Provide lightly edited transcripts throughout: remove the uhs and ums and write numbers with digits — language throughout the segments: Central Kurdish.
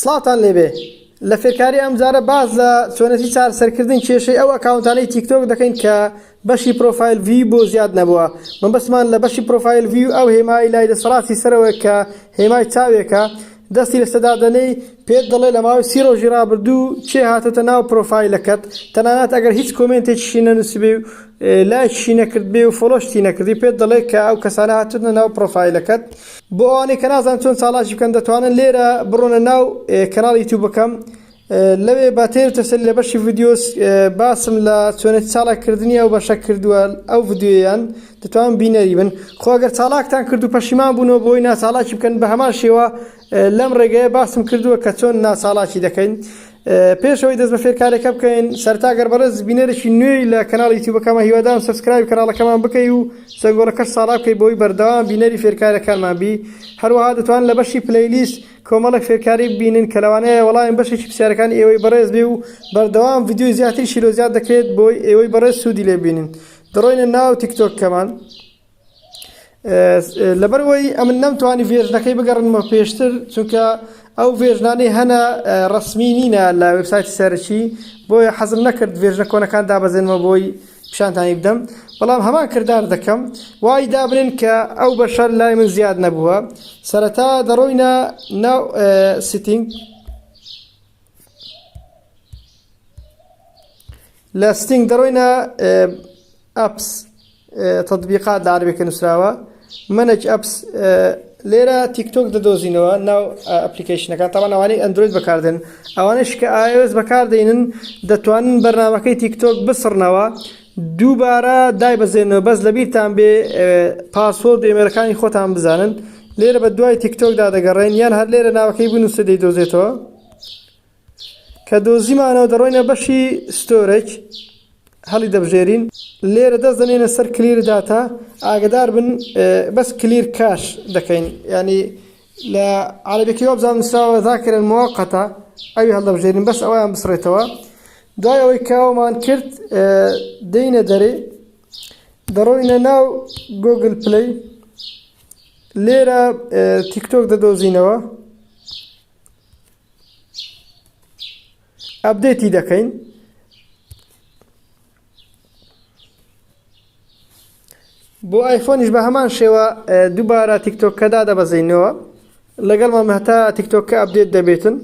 سڵاتان لێبێ لە فێرکاری ئەمجارە باز لە چۆنەتی چارەسەرکردن کێشەی ئەو ئەکاونتانەی تیکتۆک دەکەین کە بەشی پرۆفایل ڤیو بۆ زیاد نەبووە. من بەسمان لە بەشی پرۆفایل ڤیو ئەو هێمای لای دەسەڵاتی سەرەوە کە هێمای چاوێکە دەستی لە سەدادەنەی پێت دەڵێ لە ماوەی 30 ڕۆژی ڕابردوو چێ هاتۆتە ناو پرۆفایلەکەت، تەنانەت ئەگەر هیچ کۆمنتێکیشی نەنووسیبێ و لایکیشی نەکرد بێ و فۆلۆشتی نەکردی پێت دەڵێ کە ئەو کەسانە هاتوونە ناو پرۆفایلەکەت. بۆ ئەوانەی کە نازان چۆن چالاکی بکەن دەتوانن لێرە بڕۆنە ناو کەناڵی یوتیوبەکەم، لەوێ باتێر تەسەلی لە بەشی ڤیدیۆس باسم لە چۆنێتی چالاکردنی ئەو بەشە کردووە ئەو ڤیدیۆیان دەتوانن بینەری بن. خۆ ئەگەر چالاکتان کرد و پەشیمان بوونەوە بۆی ناچالاکی بکەن بە هەمان شێوە لەم ڕێگەیە باسم کردووە کە چۆن ناچالاکی دەکەین. پێشەوەی دەست بە فێرکارێکە بکەین سەرتا گەربەرز بینەرێکی نوێی لە کەناڵی یوتیوبەکەمە هیوادارم سەبسکرایب کەناڵەکەمان بکەی و سەگۆڵەکەش ساڵا بکەی بۆی بەردەوام بینەری فێرکارەکانمان بی. هەروەها دەتوانن لە بەشی پلەیلیست کۆمەڵێک فێرکاری ببینن کە لەوانەیە وەڵامی بەشێکی پرسیارەکانی ئێوەی بەڕێز بێ و بەردەوام ڤیدیۆی زیاتری شیلۆ زیاد دەکرێت بۆی ئێوەی بەڕێز سوودی لێ ببینن. دەڕۆینە ناو تیکتۆکەمان. لەبەرەوەی ئەمن نەمتوانی ڤێژنەکەی بگەڕنمە پێشتر چونکە ئەو ڤێژنانەی هەنە ڕسمی نینە لە وێبسایتی سەرەکی، بۆیە حەزم نەکرد ڤێژنە کۆنەکان دابەزێنمە بۆی پیشانتانی بدەم، بەڵام هەمان کردار دەکەم وای دابنێن کە ئەو بەشە لای من زیاد نەبووە. سەرەتا دەڕۆینە ناو سیتینگ، لە ستینگ دەڕۆینە ئەپس تەطبیقات لە عەرەبییەکە نووسراوە مەنەج ئەپس. لێرە تیکتۆک دەدۆزینەوە ناو ئەپلیکیشنەکان، تاوان ئەوانەی ئەندروید بەکاردێن، ئەوانەش کە iOS بەکاردێنن دەتوانن بەرنامەکەی تیکتۆک بسڕنەوە دووبارە دایبەزێنەوە، بەس لەبیرتان بێ پاسوۆرد و ئێمێلەکانی خۆتان بزانن. لێرە بە دوای تیکتۆکدا دەگەڕێن یان هەر لێرە ناوەکەی بنووسە دەیدۆزێتەوە. کە دۆزیمانەوە دەڕۆینە بەشی ستۆرێج، هەڵی دەبژێرین، لێرە دەست دەنێنە سەر کلیر داتا، ئاگدار بن بەس کلیر کاش دەکەین، ینی لە عەرەبییەکەی وە بزانم نووسراوە ذاکرە موەقەتە، ئەوی هەڵدەبژێرین بەس ئەویان بسڕێتەوە. دوای ئەوەی کاوەمان کرد دەینە دەرێ، دەڕۆینە ناو گۆگل پلەی، لێرە تیکتۆک دەدۆزینەوە، ئەپدێتی دەکەین. بۆ ئایفۆنیش بە هەمان شێوە دووبارە تیکتۆکەدا دەبەزینەوە، لەگەڵمان هەتا تیکتۆکە ئەپدێت دەبێتن.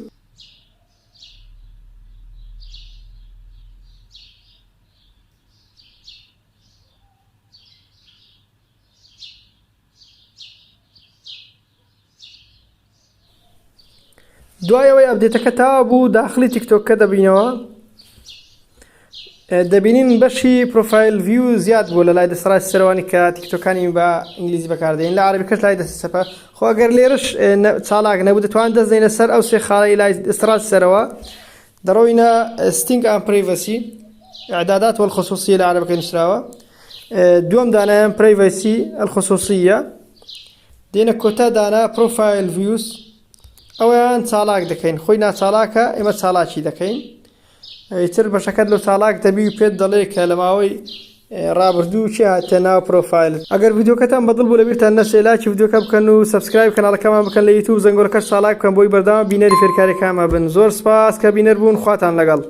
دوایەوەی ئەپدێتەکە تاوا بوو داخلی تیکتۆکە دەبینەوە، دەبینین بەشی پرۆفایل ڤیو زیاد بوو لە لای دەسەڵاتی سەرەوەی کە تیکتۆکانی بە ئینگلیزی بەکاردێنین، لە عەرەبیکەش لای دەسەپە. خۆ ئەگەر لێرەش چالاک نەبوو دەتوانن دەست دەینە سەر ئەو سێ خاڵەی لای دەسەڵاتی سەرەوە، دەڕۆینە ستینگ ئەند پرایڤەسی، ئیعدادات والخصوصیە لە عەرەبیەکە نووسراوە، دووەم دانایان پرایڤەسی الخصوصیە، دێنە کۆتا دانا پرۆفایل ڤیوس، ئەویان چالاک دەکەین، خۆی ناچالاکە ئێمە چالاکی دەکەین. ئیتر بەشەکەت لە چالاک دەبی و پێت دەڵێ کە لە ماوەی ڕابردوو چی هاتە ناو پرۆفایلت. ئەگەر ڤیدیۆکەتان بەدڵ بوو لەبیرتان نەچێ لایکی ڤیدیۆکە بکەن و سەبسکرایب کەناڵەکەمان بکەن لە یوتیوب، زەنگۆڵەکەش چالاک بکەن بۆی بەردەوام بینەری فێرکارێکامان بن. زۆر سپاس کە بینەر بوون، خواتان لەگەڵ.